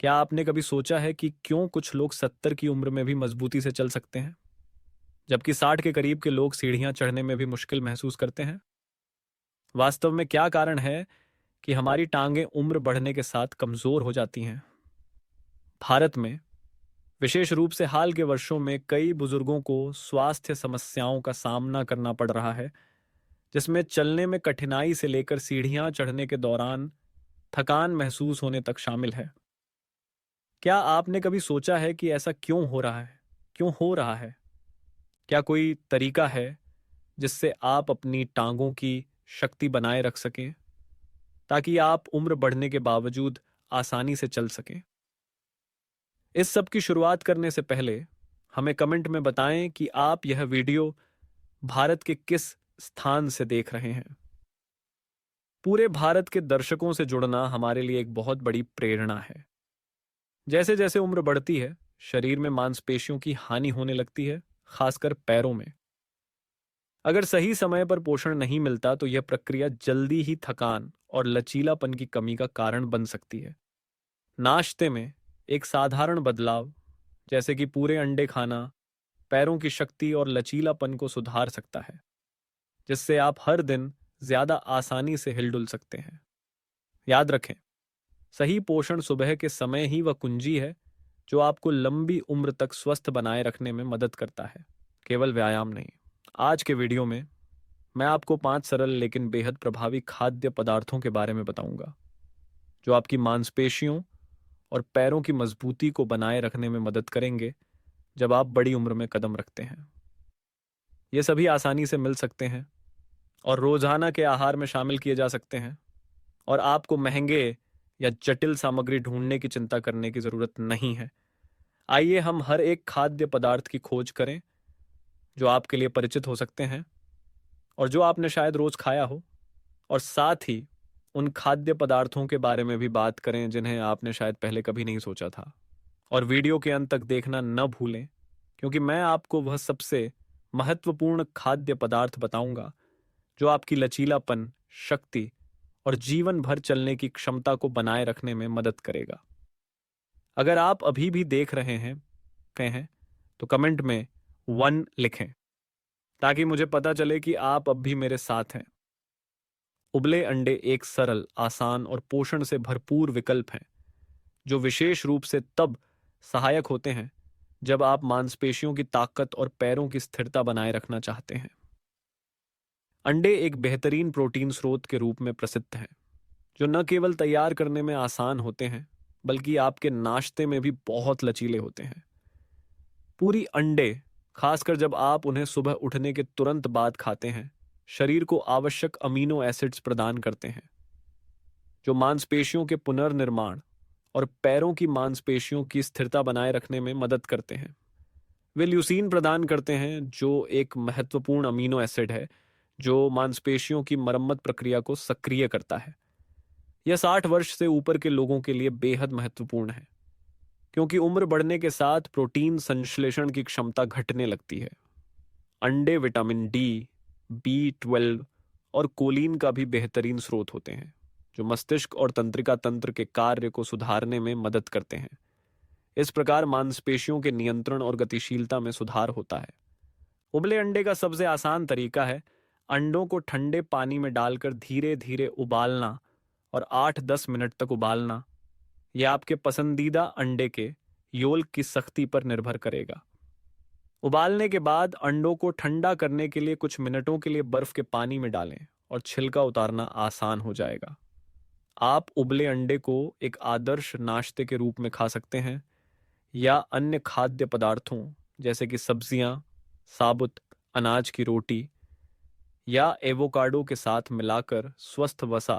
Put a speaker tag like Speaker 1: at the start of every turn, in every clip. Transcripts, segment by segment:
Speaker 1: क्या आपने कभी सोचा है कि क्यों कुछ लोग 70 की उम्र में भी मजबूती से चल सकते हैं, जबकि 60 के करीब के लोग सीढ़ियां चढ़ने में भी मुश्किल महसूस करते हैं? वास्तव में क्या कारण है कि हमारी टांगें उम्र बढ़ने के साथ कमजोर हो जाती हैं? भारत में, विशेष रूप से हाल के वर्षों में, कई बुजुर्गों को स्वास्थ्य समस्याओं का सामना करना पड़ रहा है, जिसमें चलने में कठिनाई से लेकर सीढ़ियां चढ़ने के दौरान थकान महसूस होने तक शामिल है। क्या आपने कभी सोचा है कि ऐसा क्यों हो रहा है? क्यों हो रहा है? क्या कोई तरीका है जिससे आप अपनी टांगों की शक्ति बनाए रख सकें, ताकि आप उम्र बढ़ने के बावजूद आसानी से चल सकें? इस सब की शुरुआत करने से पहले हमें कमेंट में बताएं कि आप यह वीडियो भारत के किस स्थान से देख रहे हैं। पूरे भारत के दर्शकों से जुड़ना हमारे लिए एक बहुत बड़ी प्रेरणा है। जैसे जैसे उम्र बढ़ती है, शरीर में मांसपेशियों की हानि होने लगती है, खासकर पैरों में। अगर सही समय पर पोषण नहीं मिलता तो यह प्रक्रिया जल्दी ही थकान और लचीलापन की कमी का कारण बन सकती है। नाश्ते में एक साधारण बदलाव, जैसे कि पूरे अंडे खाना, पैरों की शक्ति और लचीलापन को सुधार सकता है, जिससे आप हर दिन ज्यादा आसानी से हिलडुल सकते हैं। याद रखें, सही पोषण सुबह के समय ही वह कुंजी है जो आपको लंबी उम्र तक स्वस्थ बनाए रखने में मदद करता है, केवल व्यायाम नहीं। आज के वीडियो में मैं आपको 5 सरल लेकिन बेहद प्रभावी खाद्य पदार्थों के बारे में बताऊंगा, जो आपकी मांसपेशियों और पैरों की मजबूती को बनाए रखने में मदद करेंगे जब आप बड़ी उम्र में कदम रखते हैं। ये सभी आसानी से मिल सकते हैं और रोजाना के आहार में शामिल किए जा सकते हैं, और आपको महंगे या जटिल सामग्री ढूंढने की चिंता करने की जरूरत नहीं है। आइए हम हर एक खाद्य पदार्थ की खोज करें जो आपके लिए परिचित हो सकते हैं और जो आपने शायद रोज खाया हो, और साथ ही उन खाद्य पदार्थों के बारे में भी बात करें जिन्हें आपने शायद पहले कभी नहीं सोचा था। और वीडियो के अंत तक देखना न भूलें, क्योंकि मैं आपको वह सबसे महत्वपूर्ण खाद्य पदार्थ बताऊंगा जो आपकी लचीलापन, शक्ति और जीवन भर चलने की क्षमता को बनाए रखने में मदद करेगा। अगर आप अभी भी देख रहे हैं तो कमेंट में 1 लिखें, ताकि मुझे पता चले कि आप अब भी मेरे साथ हैं। उबले अंडे एक सरल, आसान और पोषण से भरपूर विकल्प हैं, जो विशेष रूप से तब सहायक होते हैं जब आप मांसपेशियों की ताकत और पैरों की स्थिरता बनाए रखना चाहते हैं। अंडे एक बेहतरीन प्रोटीन स्रोत के रूप में प्रसिद्ध हैं, जो न केवल तैयार करने में आसान होते हैं, बल्कि आपके नाश्ते में भी बहुत लचीले होते हैं। पूरी अंडे, खासकर जब आप उन्हें सुबह उठने के तुरंत बाद खाते हैं, शरीर को आवश्यक अमीनो एसिड्स प्रदान करते हैं, जो मांसपेशियों के पुनर्निर्माण और पैरों की मांसपेशियों की स्थिरता बनाए रखने में मदद करते हैं। वे ल्यूसीन प्रदान करते हैं, जो एक महत्वपूर्ण अमीनो एसिड है जो मांसपेशियों की मरम्मत प्रक्रिया को सक्रिय करता है। यह 60 वर्ष से ऊपर के लोगों के लिए बेहद महत्वपूर्ण है, क्योंकि उम्र बढ़ने के साथ प्रोटीन संश्लेषण की क्षमता घटने लगती है। अंडे विटामिन डी, B12 और कोलिन का भी बेहतरीन स्रोत होते हैं, जो मस्तिष्क और तंत्रिका तंत्र के कार्य को सुधारने में मदद करते हैं। इस प्रकार मांसपेशियों के नियंत्रण और गतिशीलता में सुधार होता है। उबले अंडे का सबसे आसान तरीका है अंडों को ठंडे पानी में डालकर धीरे धीरे उबालना और 8-10 मिनट तक उबालना। यह आपके पसंदीदा अंडे के योल्क की सख्ती पर निर्भर करेगा। उबालने के बाद अंडों को ठंडा करने के लिए कुछ मिनटों के लिए बर्फ के पानी में डालें और छिलका उतारना आसान हो जाएगा। आप उबले अंडे को एक आदर्श नाश्ते के रूप में खा सकते हैं, या अन्य खाद्य पदार्थों जैसे कि सब्जियां, साबुत अनाज की रोटी या एवोकाडो के साथ मिलाकर स्वस्थ वसा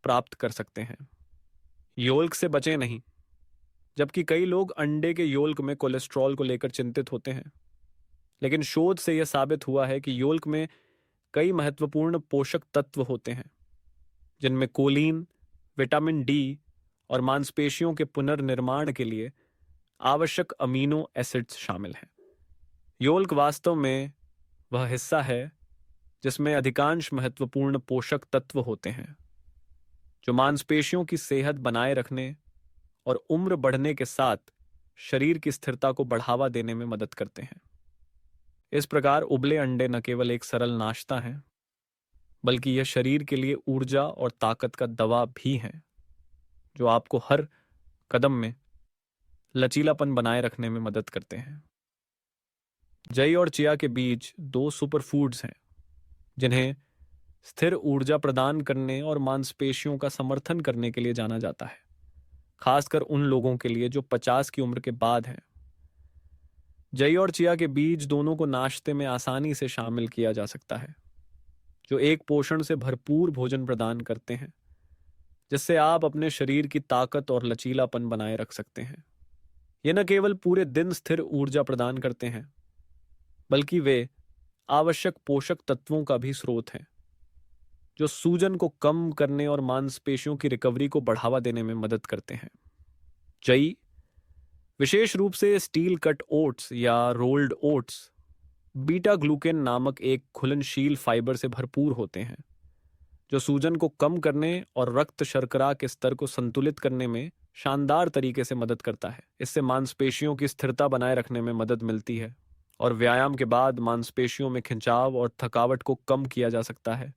Speaker 1: प्राप्त कर सकते हैं। योल्क से बचें नहीं। जबकि कई लोग अंडे के योल्क में कोलेस्ट्रॉल को लेकर चिंतित होते हैं, लेकिन शोध से यह साबित हुआ है कि योल्क में कई महत्वपूर्ण पोषक तत्व होते हैं, जिनमें कोलिन, विटामिन डी और मांसपेशियों के पुनर्निर्माण के लिए आवश्यक अमीनो एसिड्स शामिल हैं। योल्क वास्तव में वह हिस्सा है जिसमें अधिकांश महत्वपूर्ण पोषक तत्व होते हैं, जो मांसपेशियों की सेहत बनाए रखने और उम्र बढ़ने के साथ शरीर की स्थिरता को बढ़ावा देने में मदद करते हैं। इस प्रकार उबले अंडे न केवल एक सरल नाश्ता है, बल्कि यह शरीर के लिए ऊर्जा और ताकत का दवा भी है, जो आपको हर कदम में लचीलापन बनाए रखने में मदद करते हैं। जई और चिया के बीज दो सुपर फूड्स हैं जिन्हें स्थिर ऊर्जा प्रदान करने और मांसपेशियों का समर्थन करने के लिए जाना जाता है, खासकर उन लोगों के लिए जो 50 की उम्र के बाद हैं। जई और चिया के बीज दोनों को नाश्ते में आसानी से शामिल किया जा सकता है, जो एक पोषण से भरपूर भोजन प्रदान करते हैं, जिससे आप अपने शरीर की ताकत और लचीलापन बनाए रख सकते हैं। ये न केवल पूरे दिन स्थिर ऊर्जा प्रदान करते हैं, बल्कि वे आवश्यक पोषक तत्वों का भी स्रोत हैं, जो सूजन को कम करने और मांसपेशियों की रिकवरी को बढ़ावा देने में मदद करते हैं। जई, विशेष रूप से स्टील कट ओट्स या रोल्ड ओट्स, बीटा ग्लूकेन नामक एक घुलनशील फाइबर से भरपूर होते हैं, जो सूजन को कम करने और रक्त शर्करा के स्तर को संतुलित करने में शानदार तरीके से मदद करता है। इससे मांसपेशियों की स्थिरता बनाए रखने में मदद मिलती है और व्यायाम के बाद मांसपेशियों में खिंचाव और थकावट को कम किया जा सकता है।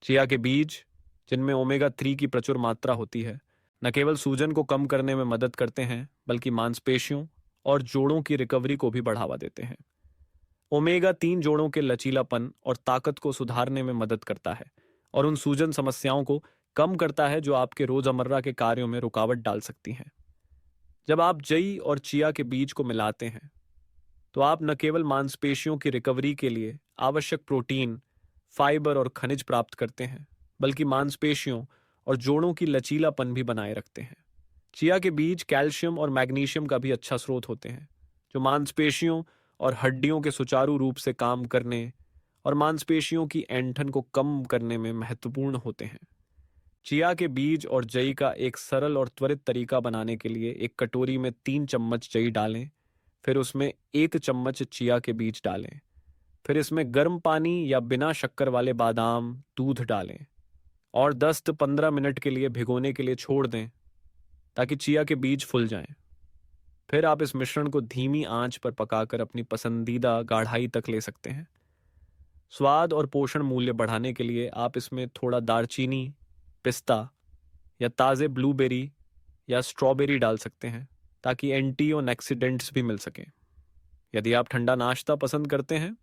Speaker 1: चिया के बीज, जिनमें ओमेगा 3 की प्रचुर मात्रा होती है, न केवल सूजन को कम करने में मदद करते हैं, बल्कि मांसपेशियों और जोड़ों की रिकवरी को भी बढ़ावा देते हैं। ओमेगा 3 जोड़ों के लचीलापन और ताकत को सुधारने में मदद करता है और उन सूजन समस्याओं को कम करता है जो आपके रोजमर्रा के कार्यों में रुकावट डाल सकती हैं। जब आप जई और चिया के बीज को मिलाते हैं, तो आप न केवल मांसपेशियों की रिकवरी के लिए आवश्यक प्रोटीन, फाइबर और खनिज प्राप्त करते हैं, बल्कि मांसपेशियों और जोड़ों की लचीलापन भी बनाए रखते हैं। चिया के बीज कैल्शियम और मैग्नीशियम का भी अच्छा स्रोत होते हैं, जो मांसपेशियों और हड्डियों के सुचारू रूप से काम करने और मांसपेशियों की ऐंठन को कम करने में महत्वपूर्ण होते हैं। चिया के बीज और जई का एक सरल और त्वरित तरीका बनाने के लिए एक कटोरी में 3 चम्मच जई डालें, फिर उसमें 1 चम्मच चिया के बीज डालें, फिर इसमें गर्म पानी या बिना शक्कर वाले बादाम दूध डालें और 10-15 मिनट के लिए भिगोने के लिए छोड़ दें, ताकि चिया के बीज फूल जाएं। फिर आप इस मिश्रण को धीमी आंच पर पकाकर अपनी पसंदीदा गाढ़ाई तक ले सकते हैं। स्वाद और पोषण मूल्य बढ़ाने के लिए आप इसमें थोड़ा दालचीनी, पिस्ता या ताज़े ब्लूबेरी या स्ट्रॉबेरी डाल सकते हैं, ताकि एंटीऑक्सीडेंट्स भी मिल सकें। यदि आप ठंडा नाश्ता पसंद करते हैं,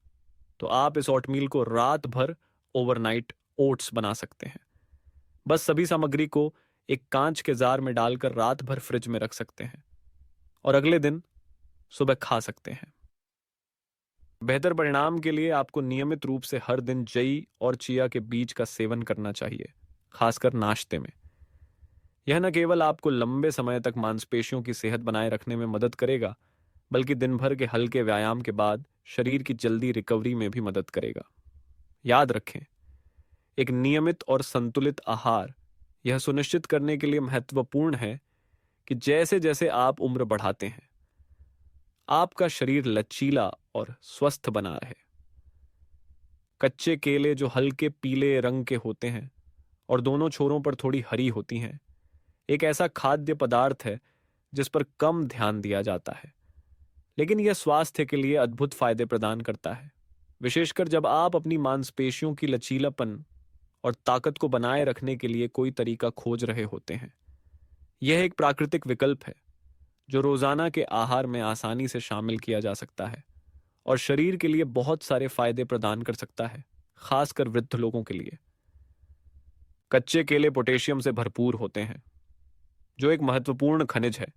Speaker 1: तो आप इस ओटमील को रात भर ओवरनाइट ओट्स बना सकते हैं। बस सभी सामग्री को एक कांच के जार में डालकर रात भर फ्रिज में रख सकते हैं और अगले दिन सुबह खा सकते हैं। बेहतर परिणाम के लिए आपको नियमित रूप से हर दिन जई और चिया के बीज का सेवन करना चाहिए, खासकर नाश्ते में। यह न केवल आपको लंबे समय तक मांसपेशियों की सेहत बनाए रखने में मदद करेगा, बल्कि दिन भर के हल्के व्यायाम के बाद शरीर की जल्दी रिकवरी में भी मदद करेगा। याद रखें, एक नियमित और संतुलित आहार यह सुनिश्चित करने के लिए महत्वपूर्ण है कि जैसे जैसे आप उम्र बढ़ाते हैं, आपका शरीर लचीला और स्वस्थ बना रहे। कच्चे केले, जो हल्के पीले रंग के होते हैं और दोनों छोरों पर थोड़ी हरी होती हैं, एक ऐसा खाद्य पदार्थ है जिस पर कम ध्यान दिया जाता है, लेकिन यह स्वास्थ्य के लिए अद्भुत फायदे प्रदान करता है, विशेषकर जब आप अपनी मांसपेशियों की लचीलापन और ताकत को बनाए रखने के लिए कोई तरीका खोज रहे होते हैं। यह एक प्राकृतिक विकल्प है जो रोजाना के आहार में आसानी से शामिल किया जा सकता है और शरीर के लिए बहुत सारे फायदे प्रदान कर सकता है, खासकर वृद्ध लोगों के लिए। कच्चे केले पोटेशियम से भरपूर होते हैं, जो एक महत्वपूर्ण खनिज है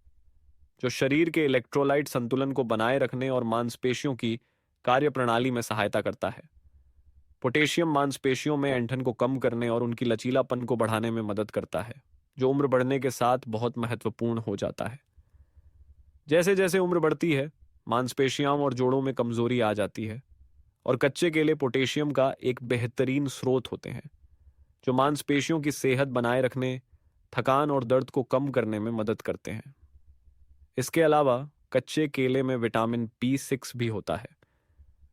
Speaker 1: जो शरीर के इलेक्ट्रोलाइट संतुलन को बनाए रखने और मांसपेशियों की कार्यप्रणाली में सहायता करता है। पोटेशियम मांसपेशियों में ऐंठन को कम करने और उनकी लचीलापन को बढ़ाने में मदद करता है, जो उम्र बढ़ने के साथ बहुत महत्वपूर्ण हो जाता है। जैसे जैसे उम्र बढ़ती है, मांसपेशियां और जोड़ों में कमजोरी आ जाती है और कच्चे केले पोटेशियम का एक बेहतरीन स्रोत होते हैं, जो मांसपेशियों की सेहत बनाए रखने, थकान और दर्द को कम करने में मदद करते हैं। इसके अलावा कच्चे केले में विटामिन B6 भी होता है,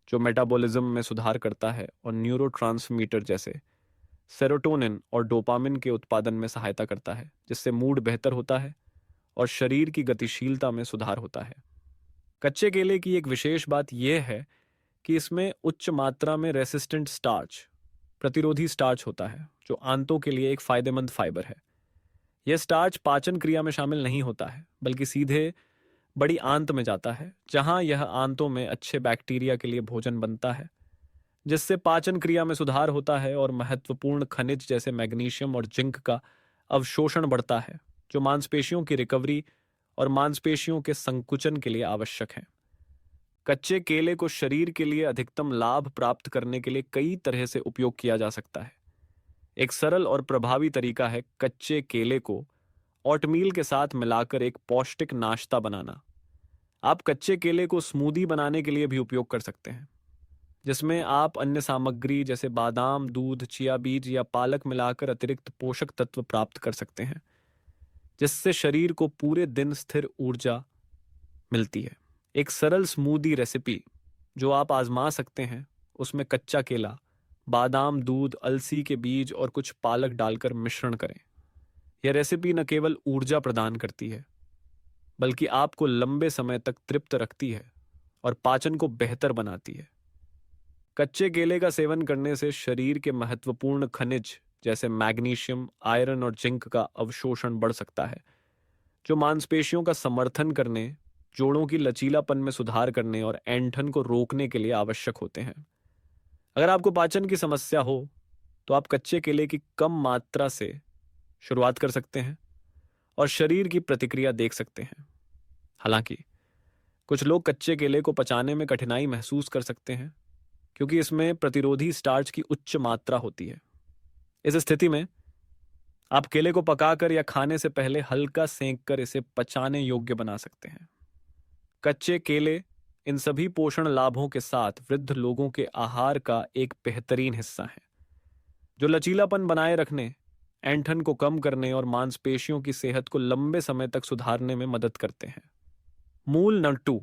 Speaker 1: जो मेटाबॉलिज्म में सुधार करता है और न्यूरोट्रांसमीटर जैसे सेरोटोनिन और डोपामिन के उत्पादन में सहायता करता है, जिससे मूड बेहतर होता है और शरीर की गतिशीलता में सुधार होता है। कच्चे केले की एक विशेष बात यह है कि इसमें उच्च मात्रा में रेसिस्टेंट स्टार्च, प्रतिरोधी स्टार्च होता है, जो आंतों के लिए एक फायदेमंद फाइबर है। यह स्टार्च पाचन क्रिया में शामिल नहीं होता है, बल्कि सीधे बड़ी आंत में जाता है, जहां यह आंतों में अच्छे बैक्टीरिया के लिए भोजन बनता है, जिससे पाचन क्रिया में सुधार होता है और महत्वपूर्ण खनिज जैसे मैग्नीशियम और जिंक का अवशोषण बढ़ता है, जो मांसपेशियों की रिकवरी और मांसपेशियों के संकुचन के लिए आवश्यक है। कच्चे केले को शरीर के लिए अधिकतम लाभ प्राप्त करने के लिए कई तरह से उपयोग किया जा सकता है। एक सरल और प्रभावी तरीका है कच्चे केले को ओटमील के साथ मिलाकर एक पौष्टिक नाश्ता बनाना। आप कच्चे केले को स्मूदी बनाने के लिए भी उपयोग कर सकते हैं, जिसमें आप अन्य सामग्री जैसे बादाम, दूध, चिया बीज या पालक मिलाकर अतिरिक्त पोषक तत्व प्राप्त कर सकते हैं, जिससे शरीर को पूरे दिन स्थिर ऊर्जा मिलती है। एक सरल स्मूदी रेसिपी जो आप आजमा सकते हैं, उसमें कच्चा केला, बादाम, दूध, अलसी के बीज और कुछ पालक डालकर मिश्रण करें। यह रेसिपी न केवल ऊर्जा प्रदान करती है, बल्कि आपको लंबे समय तक तृप्त रखती है और पाचन को बेहतर बनाती है। कच्चे केले का सेवन करने से शरीर के महत्वपूर्ण खनिज जैसे मैग्नीशियम, आयरन और जिंक का अवशोषण बढ़ सकता है, जो मांसपेशियों का समर्थन करने, जोड़ों की लचीलापन में सुधार करने और ऐंठन को रोकने के लिए आवश्यक होते हैं। अगर आपको पाचन की समस्या हो तो आप कच्चे केले की कम मात्रा से शुरुआत कर सकते हैं और शरीर की प्रतिक्रिया देख सकते हैं। हालांकि कुछ लोग कच्चे केले को पचाने में कठिनाई महसूस कर सकते हैं, क्योंकि इसमें प्रतिरोधी स्टार्च की उच्च मात्रा होती है। इस स्थिति में आप केले को पकाकर या खाने से पहले हल्का सेंक कर इसे पचाने योग्य बना सकते हैं। कच्चे केले इन सभी पोषण लाभों के साथ वृद्ध लोगों के आहार का एक बेहतरीन हिस्सा है, जो लचीलापन बनाए रखने, ऐंठन को कम करने और मांसपेशियों की सेहत को लंबे समय तक सुधारने में मदद करते हैं। मूल नंबर 2,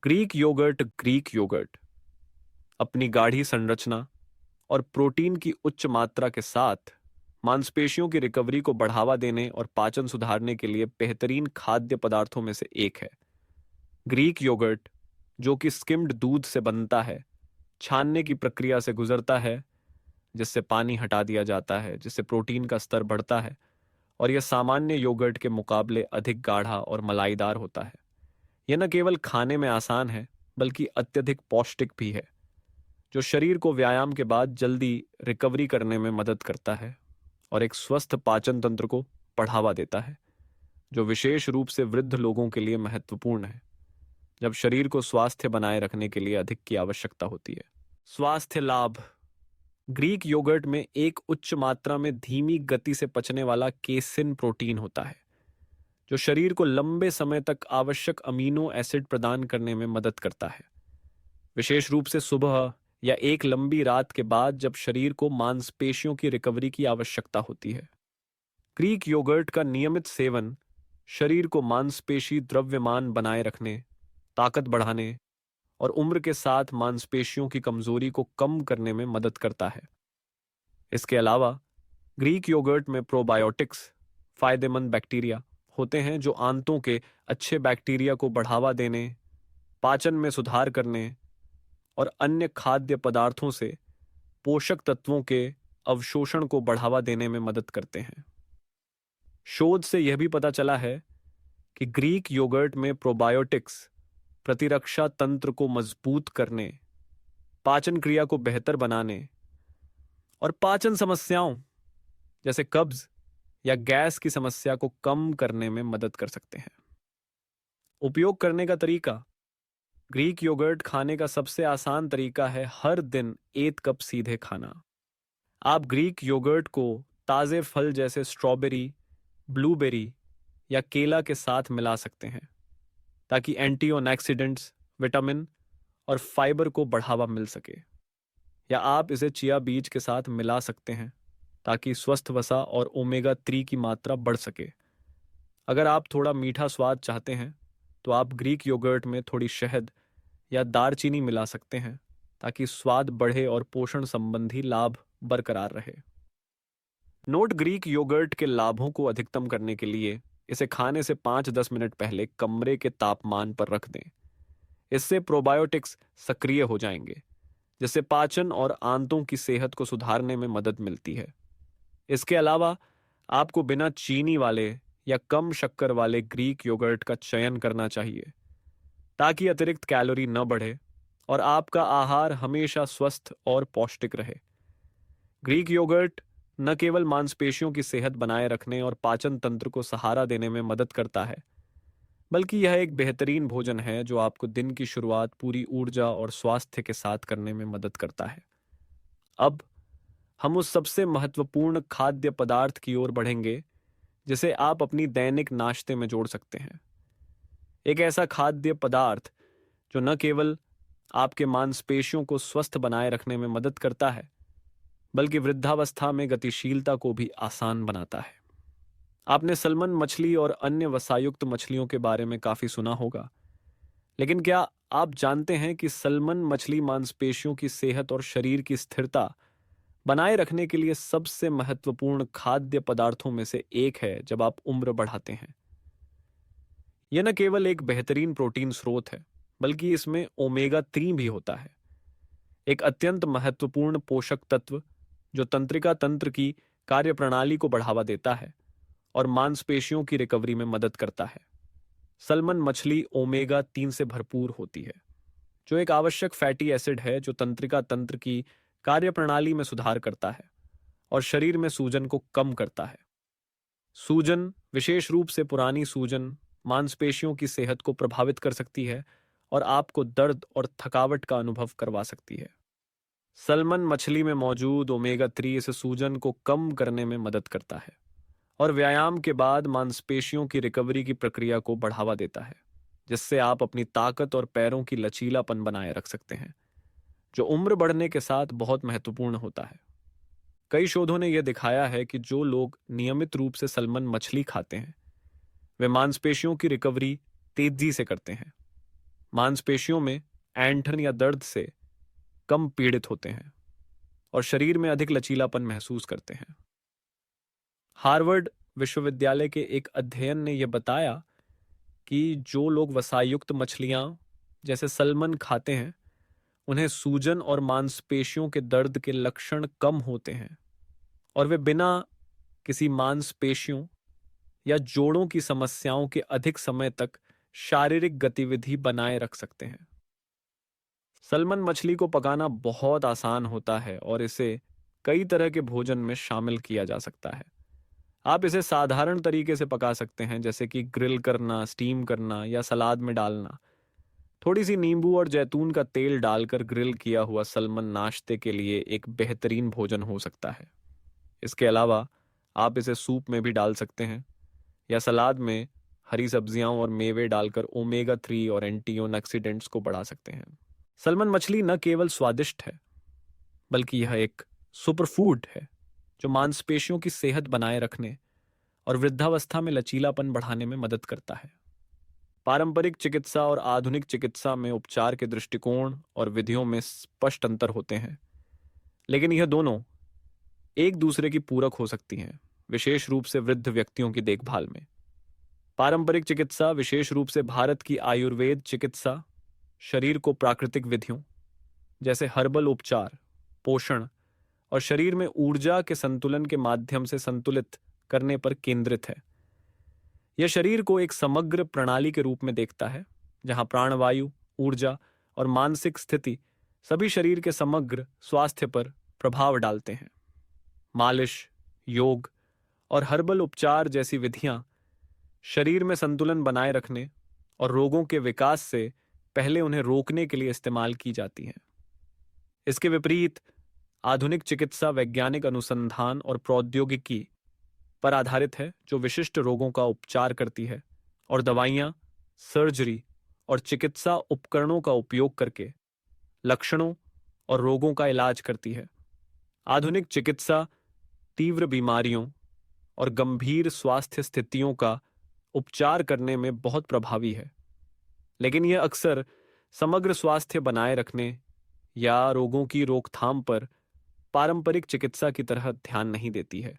Speaker 1: ग्रीक योगर्ट अपनी गाढ़ी संरचना और प्रोटीन की उच्च मात्रा के साथ मांसपेशियों की रिकवरी को बढ़ावा देने और पाचन सुधारने के लिए बेहतरीन खाद्य पदार्थों में से एक है। ग्रीक योगर्ट, जो कि स्किम्ड दूध से बनता है, छानने की प्रक्रिया से गुजरता है, जिससे पानी हटा दिया जाता है, जिससे प्रोटीन का स्तर बढ़ता है और यह सामान्य योगर्ट के मुकाबले अधिक गाढ़ा और मलाईदार होता है। यह न केवल खाने में आसान है, बल्कि अत्यधिक पौष्टिक भी है, जो शरीर को व्यायाम के बाद जल्दी रिकवरी करने में मदद करता है और एक स्वस्थ पाचन तंत्र को बढ़ावा देता है, जो विशेष रूप से वृद्ध लोगों के लिए महत्वपूर्ण है, जब शरीर को स्वास्थ्य बनाए रखने के लिए अधिक की आवश्यकता होती है। स्वास्थ्य लाभ। ग्रीक योगर्ट में एक उच्च मात्रा में धीमी गति से पचने वाला केसिन प्रोटीन होता है, जो शरीर को लंबे समय तक आवश्यक अमीनो एसिड प्रदान करने में मदद करता है, विशेष रूप से सुबह या एक लंबी रात के बाद जब शरीर को मांसपेशियों की रिकवरी की आवश्यकता होती है। ग्रीक योगर्ट का नियमित सेवन शरीर को मांसपेशी द्रव्यमान बनाए रखने, ताकत बढ़ाने और उम्र के साथ मांसपेशियों की कमजोरी को कम करने में मदद करता है। इसके अलावा ग्रीक योगर्ट में प्रोबायोटिक्स, फायदेमंद बैक्टीरिया होते हैं, जो आंतों के अच्छे बैक्टीरिया को बढ़ावा देने, पाचन में सुधार करने और अन्य खाद्य पदार्थों से पोषक तत्वों के अवशोषण को बढ़ावा देने में मदद करते हैं। शोध से यह भी पता चला है कि ग्रीक योगर्ट में प्रोबायोटिक्स प्रतिरक्षा तंत्र को मजबूत करने, पाचन क्रिया को बेहतर बनाने और पाचन समस्याओं जैसे कब्ज या गैस की समस्या को कम करने में मदद कर सकते हैं। उपयोग करने का तरीका। ग्रीक योगर्ट खाने का सबसे आसान तरीका है हर दिन 1 कप सीधे खाना। आप ग्रीक योगर्ट को ताज़े फल जैसे स्ट्रॉबेरी, ब्लूबेरी या केला के साथ मिला सकते हैं, ताकि एंटीऑक्सीडेंट्स, विटामिन और फाइबर को बढ़ावा मिल सके। या आप इसे चिया बीज के साथ मिला सकते हैं, ताकि स्वस्थ वसा और ओमेगा 3 की मात्रा बढ़ सके। अगर आप थोड़ा मीठा स्वाद चाहते हैं तो आप ग्रीक योगर्ट में थोड़ी शहद या दालचीनी मिला सकते हैं, ताकि स्वाद बढ़े और पोषण संबंधी लाभ बरकरार रहे। नोट: ग्रीक योगर्ट के लाभों को अधिकतम करने के लिए इसे खाने से 5-10 मिनट पहले कमरे के तापमान पर रख दें। इससे प्रोबायोटिक्स सक्रिय हो जाएंगे, जिससे पाचन और आंतों की सेहत को सुधारने में मदद मिलती है। इसके अलावा आपको बिना चीनी वाले या कम शक्कर वाले ग्रीक योगर्ट का चयन करना चाहिए, ताकि अतिरिक्त कैलोरी न बढ़े और आपका आहार हमेशा स्वस्थ और पौष्टिक रहे। ग्रीक योगर्ट न केवल मांसपेशियों की सेहत बनाए रखने और पाचन तंत्र को सहारा देने में मदद करता है, बल्कि यह एक बेहतरीन भोजन है जो आपको दिन की शुरुआत पूरी ऊर्जा और स्वास्थ्य के साथ करने में मदद करता है। अब हम उस सबसे महत्वपूर्ण खाद्य पदार्थ की ओर बढ़ेंगे जिसे आप अपनी दैनिक नाश्ते में जोड़ सकते हैं। एक ऐसा खाद्य पदार्थ जो न केवल आपके मांसपेशियों को स्वस्थ बनाए रखने में मदद करता है, बल्कि वृद्धावस्था में गतिशीलता को भी आसान बनाता है। आपने सल्मन मछली और अन्य वसायुक्त मछलियों के बारे में काफी सुना होगा, लेकिन क्या आप जानते हैं कि सल्मन मछली मांसपेशियों की सेहत और शरीर की स्थिरता बनाए रखने के लिए सबसे महत्वपूर्ण खाद्य पदार्थों में से एक है जब आप उम्र बढ़ाते हैं। यह न केवल एक बेहतरीन प्रोटीन स्रोत है, बल्कि इसमें ओमेगा 3 भी होता है, एक अत्यंत महत्वपूर्ण पोषक तत्व जो तंत्रिका तंत्र की कार्यप्रणाली को बढ़ावा देता है और मांसपेशियों की रिकवरी में मदद करता है। सल्मन मछली ओमेगा 3 से भरपूर होती है, जो एक आवश्यक फैटी एसिड है जो तंत्रिका तंत्र की कार्यप्रणाली में सुधार करता है और शरीर में सूजन को कम करता है। सूजन, विशेष रूप से पुरानी सूजन, मांसपेशियों की सेहत को प्रभावित कर सकती है और आपको दर्द और थकावट का अनुभव करवा सकती है। सल्मन मछली में मौजूद ओमेगा 3 इस सूजन को कम करने में मदद करता है और व्यायाम के बाद मांसपेशियों की रिकवरी की प्रक्रिया को बढ़ावा देता है, जिससे आप अपनी ताकत और पैरों की लचीलापन बनाए रख सकते हैं, जो उम्र बढ़ने के साथ बहुत महत्वपूर्ण होता है। कई शोधों ने यह दिखाया है कि जो लोग नियमित रूप से सल्मन मछली खाते हैं, वे मांसपेशियों की रिकवरी तेजी से करते हैं, मांसपेशियों में ऐंठन या दर्द से कम पीड़ित होते हैं और शरीर में अधिक लचीलापन महसूस करते हैं। हार्वर्ड विश्वविद्यालय के एक अध्ययन ने यह बताया कि जो लोग वसायुक्त मछलियां जैसे सल्मन खाते हैं, उन्हें सूजन और मांसपेशियों के दर्द के लक्षण कम होते हैं और वे बिना किसी मांसपेशियों या जोड़ों की समस्याओं के अधिक समय तक शारीरिक गतिविधि बनाए रख सकते हैं। सल्मन मछली को पकाना बहुत आसान होता है और इसे कई तरह के भोजन में शामिल किया जा सकता है। आप इसे साधारण तरीके से पका सकते हैं, जैसे कि ग्रिल करना, स्टीम करना या सलाद में डालना। थोड़ी सी नींबू और जैतून का तेल डालकर ग्रिल किया हुआ सल्मन नाश्ते के लिए एक बेहतरीन भोजन हो सकता है। इसके अलावा आप इसे सूप में भी डाल सकते हैं या सलाद में हरी सब्जियां और मेवे डालकर ओमेगा 3 और एंटीऑक्सीडेंट्स को बढ़ा सकते हैं। सल्मन मछली न केवल स्वादिष्ट है, बल्कि यह एक सुपरफूड है जो मांसपेशियों की सेहत बनाए रखने और वृद्धावस्था में लचीलापन बढ़ाने में मदद करता है। पारंपरिक चिकित्सा और आधुनिक चिकित्सा में उपचार के दृष्टिकोण और विधियों में स्पष्ट अंतर होते हैं, लेकिन यह दोनों एक दूसरे की पूरक हो सकती हैं, विशेष रूप से वृद्ध व्यक्तियों की देखभाल में। पारंपरिक चिकित्सा, विशेष रूप से भारत की आयुर्वेद चिकित्सा, शरीर को प्राकृतिक विधियों जैसे हर्बल उपचार, पोषण और शरीर में ऊर्जा के संतुलन के माध्यम से संतुलित करने पर केंद्रित है। यह शरीर को एक समग्र प्रणाली के रूप में देखता है, जहां प्राणवायु, ऊर्जा और मानसिक स्थिति सभी शरीर के समग्र स्वास्थ्य पर प्रभाव डालते हैं। मालिश, योग और हर्बल उपचार जैसी विधियां शरीर में संतुलन बनाए रखने और रोगों के विकास से पहले उन्हें रोकने के लिए इस्तेमाल की जाती हैं। इसके विपरीत आधुनिक चिकित्सा वैज्ञानिक अनुसंधान और प्रौद्योगिकी पर आधारित है, जो विशिष्ट रोगों का उपचार करती है और दवाइयां, सर्जरी और चिकित्सा उपकरणों का उपयोग करके लक्षणों और रोगों का इलाज करती है। आधुनिक चिकित्सा तीव्र बीमारियों और गंभीर स्वास्थ्य स्थितियों का उपचार करने में बहुत प्रभावी है, लेकिन यह अक्सर समग्र स्वास्थ्य बनाए रखने या रोगों की रोकथाम पर पारंपरिक चिकित्सा की तरह ध्यान नहीं देती है।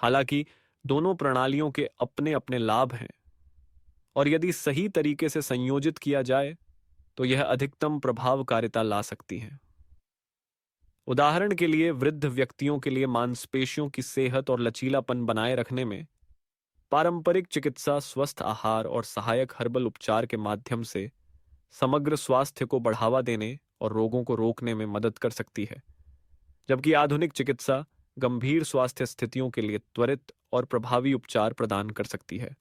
Speaker 1: हालांकि दोनों प्रणालियों के अपने अपने लाभ हैं और यदि सही तरीके से संयोजित किया जाए तो यह अधिकतम प्रभावकारिता ला सकती हैं। उदाहरण के लिए वृद्ध व्यक्तियों के लिए मांसपेशियों की सेहत और लचीलापन बनाए रखने में पारंपरिक चिकित्सा, स्वस्थ आहार और सहायक हर्बल उपचार के माध्यम से समग्र स्वास्थ्य को बढ़ावा देने और रोगों को रोकने में मदद कर सकती है, जबकि आधुनिक चिकित्सा गंभीर स्वास्थ्य स्थितियों के लिए त्वरित और प्रभावी उपचार प्रदान कर सकती है।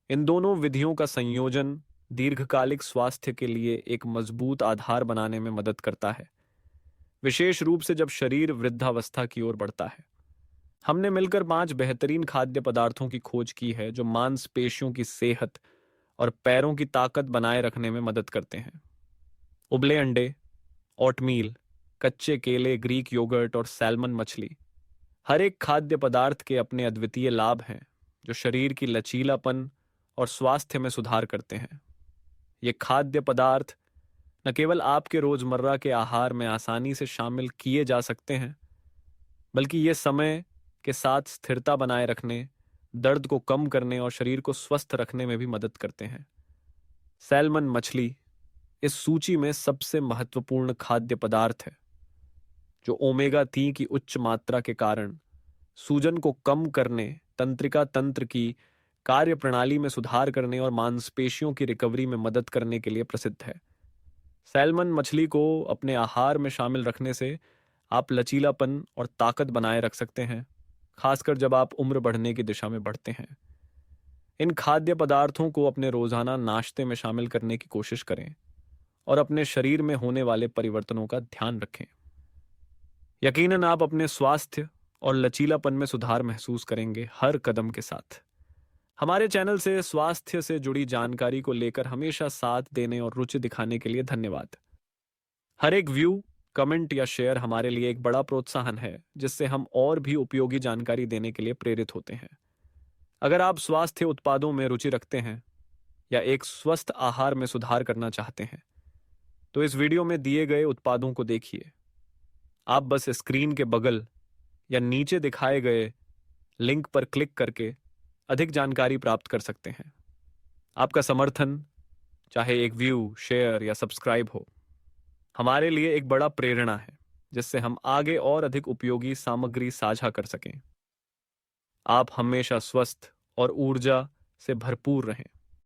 Speaker 1: इन दोनों विधियों का संयोजन दीर्घकालिक स्वास्थ्य के लिए एक मजबूत आधार बनाने में मदद करता है, विशेष रूप से जब शरीर वृद्धावस्था की ओर बढ़ता है। हमने मिलकर 5 बेहतरीन खाद्य पदार्थों की खोज की है जो मांसपेशियों की सेहत और पैरों की ताकत बनाए रखने में मदद करते हैं। उबले अंडे, ओटमील, कच्चे केले, ग्रीक योगर्ट और सैल्मन मछली, हर एक खाद्य पदार्थ के अपने अद्वितीय लाभ हैं जो शरीर की लचीलापन और स्वास्थ्य में सुधार करते हैं। ये खाद्य पदार्थ न केवल आपके रोजमर्रा के आहार में आसानी से शामिल किए जा सकते हैं, बल्कि ये समय के साथ स्थिरता बनाए रखने, दर्द को कम करने और शरीर को स्वस्थ रखने में भी मदद करते हैं। सैल्मन मछली इस सूची में सबसे महत्वपूर्ण खाद्य पदार्थ है, जो ओमेगा 3 की उच्च मात्रा के कारण सूजन को कम करने, तंत्रिका तंत्र की कार्य प्रणाली में सुधार करने और मांसपेशियों की रिकवरी में मदद करने के लिए प्रसिद्ध है। सैल्मन मछली को अपने आहार में शामिल रखने से आप लचीलापन और ताकत बनाए रख सकते हैं, खासकर जब आप उम्र बढ़ने की दिशा में बढ़ते हैं। इन खाद्य पदार्थों को अपने रोजाना नाश्ते में शामिल करने की कोशिश करें और अपने शरीर में होने वाले परिवर्तनों का ध्यान रखें। यकीनन आप अपने स्वास्थ्य और लचीलापन में सुधार महसूस करेंगे हर कदम के साथ। हमारे चैनल से स्वास्थ्य से जुड़ी जानकारी को लेकर हमेशा साथ देने और रुचि दिखाने के लिए धन्यवाद। हर एक व्यू, कमेंट या शेयर हमारे लिए एक बड़ा प्रोत्साहन है, जिससे हम और भी उपयोगी जानकारी देने के लिए प्रेरित होते हैं। अगर आप स्वास्थ्य उत्पादों में रुचि रखते हैं या एक स्वस्थ आहार में सुधार करना चाहते हैं, तो इस वीडियो में दिए गए उत्पादों को देखिए। आप बस स्क्रीन के बगल या नीचे दिखाए गए लिंक पर क्लिक करके अधिक जानकारी प्राप्त कर सकते हैं। आपका समर्थन, चाहे एक व्यू, शेयर या सब्सक्राइब हो, हमारे लिए एक बड़ा प्रेरणा है, जिससे हम आगे और अधिक उपयोगी सामग्री साझा कर सकें। आप हमेशा स्वस्थ और ऊर्जा से भरपूर रहें।